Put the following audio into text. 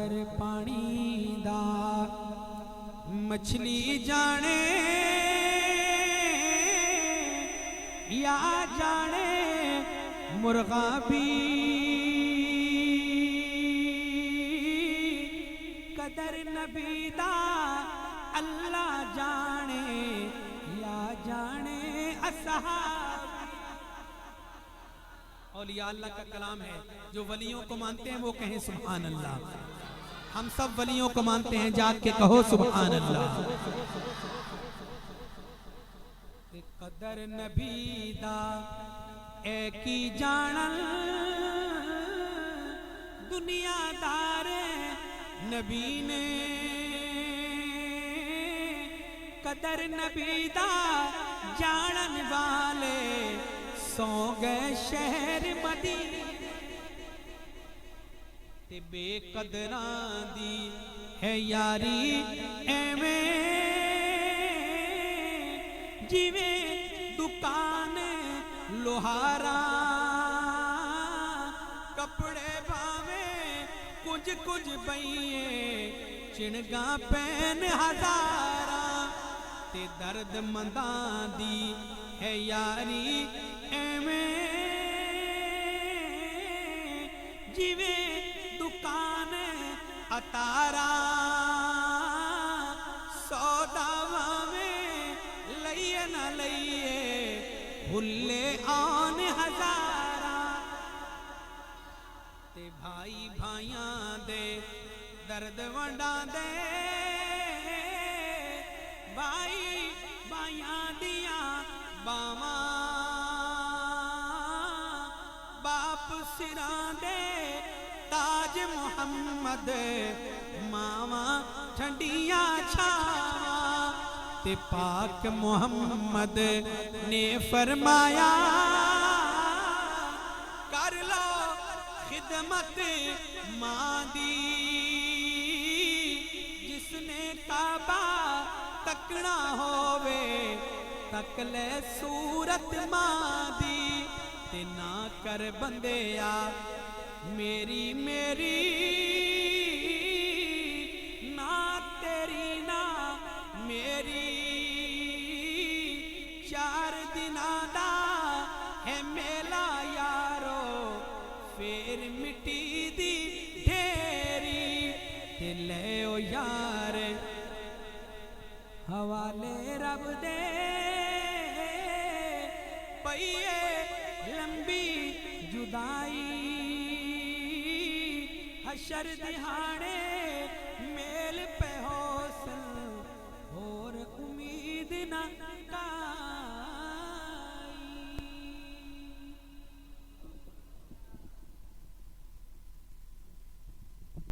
सागर पानी दा मछली जाने या जाने मुर्गा भी कदर नबी दा अल्लाह जाने या जाने असहाब। औलिया अल्लाह का कलाम है, जो वलियों को मानते हैं वो कहें सुभान अल्लाह। हम सब वलियों को मानते हैं, जाग के कहो सुभान अल्लाह। कदर नबी दा ए की जानल दुनियादार नबी ने कदर नबी दा जानन वाले सौ गए शहर मदीने ते बेकदरां दी है यारी एवें जिवे दुकान लोहारा कपड़े भावे कुछ कुछ बइए चिणगा पैन हजारा ते दर्द मंदां दी है यारी एवें जिवे दुकान अतारा सौदावा में लइए न लइए भुल्ले आन हजारा ते भाई भाइयां दे दर्द वंडा दे भाई भाइयां दिया बावा बाप सिरां दे ताज मुहम्मद मावा ठंडिया छावा ते पाक मुहम्मद ने फरमाया कर लो खिदमत मां दी जिसने काबा तकना होवे तक ले सूरत मां दी ते ना कर बंदेया मेरी मेरी ना तेरी ना मेरी चार दिना दा है मेला यारो फिर मिट्टी दी ढेरी ते ले ओ यार हवाले रब दे पईए लंबी जुदाई हशर दिहाड़े मेल पे